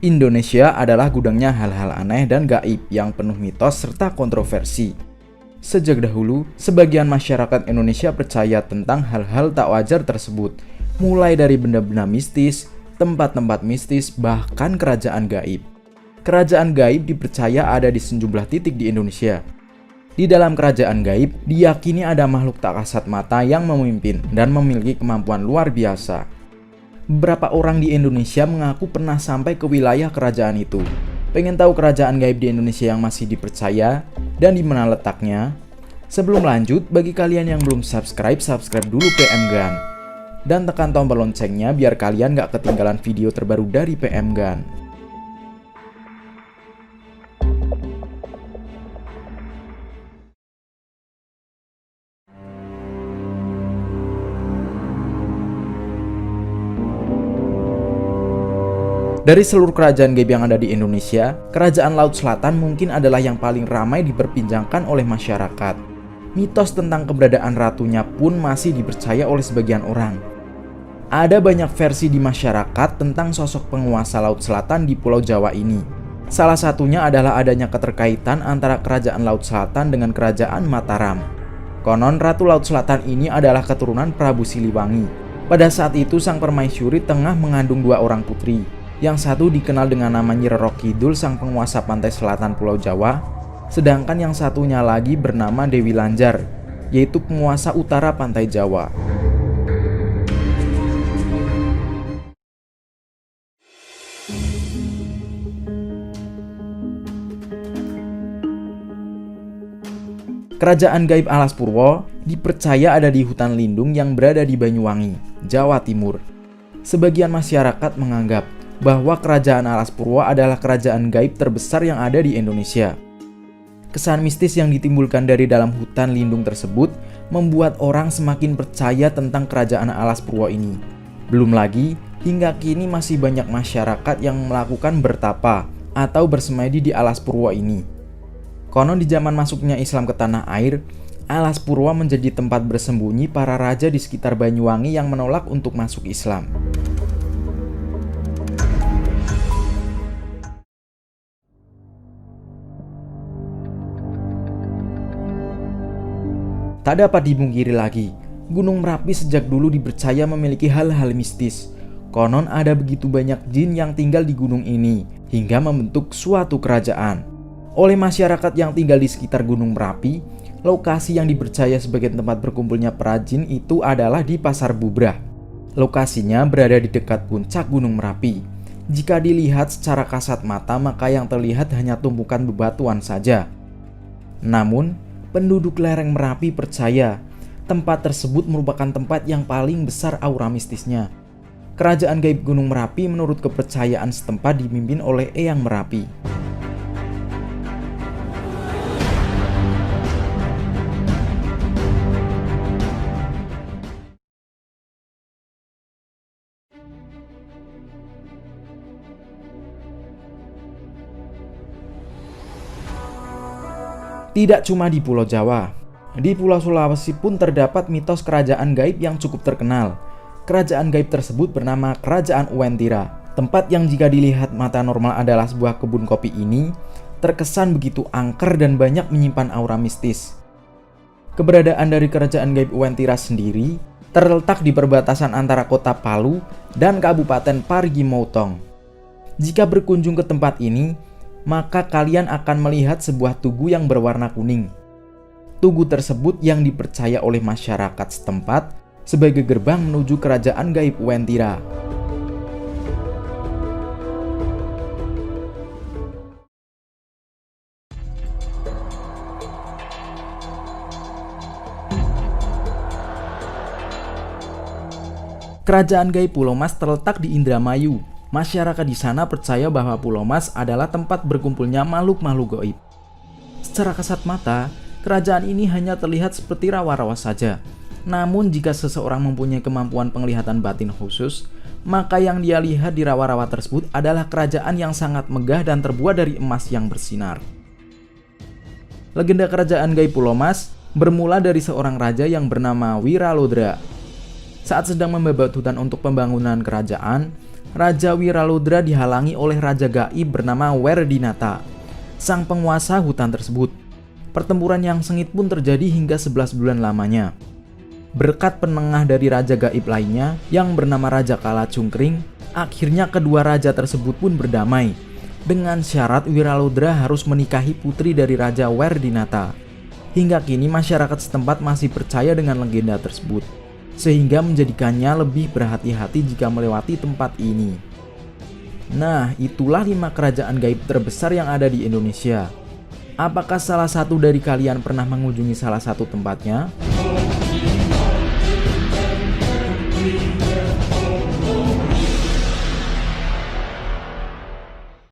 Indonesia adalah gudangnya hal-hal aneh dan gaib yang penuh mitos serta kontroversi. Sejak dahulu, sebagian masyarakat Indonesia percaya tentang hal-hal tak wajar tersebut, mulai dari benda-benda mistis, tempat-tempat mistis, bahkan kerajaan gaib. Kerajaan gaib dipercaya ada di sejumlah titik di Indonesia. Di dalam kerajaan gaib, diyakini ada makhluk tak kasat mata yang memimpin dan memiliki kemampuan luar biasa. Beberapa orang di Indonesia mengaku pernah sampai ke wilayah kerajaan itu. Pengen tahu kerajaan gaib di Indonesia yang masih dipercaya dan di mana letaknya? Sebelum lanjut, bagi kalian yang belum subscribe dulu PM Gun. Dan tekan tombol loncengnya biar kalian gak ketinggalan video terbaru dari PM Gun. Dari seluruh kerajaan gaib yang ada di Indonesia, kerajaan Laut Selatan mungkin adalah yang paling ramai diperbincangkan oleh masyarakat. Mitos tentang keberadaan ratunya pun masih dipercaya oleh sebagian orang. Ada banyak versi di masyarakat tentang sosok penguasa Laut Selatan di Pulau Jawa ini. Salah satunya adalah adanya keterkaitan antara kerajaan Laut Selatan dengan kerajaan Mataram. Konon Ratu Laut Selatan ini adalah keturunan Prabu Siliwangi. Pada saat itu sang permaisuri tengah mengandung 2 orang putri. Yang satu dikenal dengan nama Nyi Roro Kidul, sang penguasa pantai selatan Pulau Jawa, sedangkan yang satunya lagi bernama Dewi Lanjar, yaitu penguasa utara pantai Jawa. Kerajaan gaib Alas Purwo dipercaya ada di hutan lindung yang berada di Banyuwangi, Jawa Timur. Sebagian masyarakat menganggap bahwa kerajaan Alas Purwo adalah kerajaan gaib terbesar yang ada di Indonesia. Kesan mistis yang ditimbulkan dari dalam hutan lindung tersebut membuat orang semakin percaya tentang kerajaan Alas Purwo ini. Belum lagi, hingga kini masih banyak masyarakat yang melakukan bertapa atau bersemedi di Alas Purwo ini. Konon di zaman masuknya Islam ke tanah air, Alas Purwo menjadi tempat bersembunyi para raja di sekitar Banyuwangi yang menolak untuk masuk Islam. Tak dapat dipungkiri lagi, Gunung Merapi sejak dulu dipercaya memiliki hal-hal mistis. Konon ada begitu banyak jin yang tinggal di gunung ini, hingga membentuk suatu kerajaan. Oleh masyarakat yang tinggal di sekitar Gunung Merapi, lokasi yang dipercaya sebagai tempat berkumpulnya para jin itu adalah di Pasar Bubrah. Lokasinya berada di dekat puncak Gunung Merapi. Jika dilihat secara kasat mata, maka yang terlihat hanya tumpukan bebatuan saja. Namun, penduduk lereng Merapi percaya tempat tersebut merupakan tempat yang paling besar aura mistisnya. Kerajaan gaib Gunung Merapi menurut kepercayaan setempat dipimpin oleh Eyang Merapi. Tidak cuma di Pulau Jawa, di Pulau Sulawesi pun terdapat mitos kerajaan gaib yang cukup terkenal. Kerajaan gaib tersebut bernama Kerajaan Uwentira. Tempat yang jika dilihat mata normal adalah sebuah kebun kopi ini, terkesan begitu angker dan banyak menyimpan aura mistis. Keberadaan dari Kerajaan gaib Uwentira sendiri terletak di perbatasan antara kota Palu dan Kabupaten Parigi Motong. Jika berkunjung ke tempat ini, maka kalian akan melihat sebuah tugu yang berwarna kuning. Tugu tersebut yang dipercaya oleh masyarakat setempat sebagai gerbang menuju kerajaan gaib Uwentira. Kerajaan gaib Pulau Mas terletak di Indramayu. Masyarakat di sana percaya bahwa Pulau Mas adalah tempat berkumpulnya makhluk-makhluk gaib. Secara kasat mata, kerajaan ini hanya terlihat seperti rawa-rawa saja. Namun jika seseorang mempunyai kemampuan penglihatan batin khusus, maka yang dia lihat di rawa-rawa tersebut adalah kerajaan yang sangat megah dan terbuat dari emas yang bersinar. Legenda kerajaan gaib Pulau Mas bermula dari seorang raja yang bernama Wiralodra. Saat sedang membabat hutan untuk pembangunan kerajaan, Raja Wiraludra dihalangi oleh Raja Gaib bernama Werdinata, sang penguasa hutan tersebut. Pertempuran yang sengit pun terjadi hingga 11 bulan lamanya. Berkat penengah dari Raja Gaib lainnya yang bernama Raja Kala Cungkring, akhirnya kedua raja tersebut pun berdamai, dengan syarat Wiraludra harus menikahi putri dari Raja Werdinata. Hingga kini masyarakat setempat masih percaya dengan legenda tersebut, sehingga menjadikannya lebih berhati-hati jika melewati tempat ini. Nah, itulah 5 kerajaan gaib terbesar yang ada di Indonesia. Apakah salah satu dari kalian pernah mengunjungi salah satu tempatnya?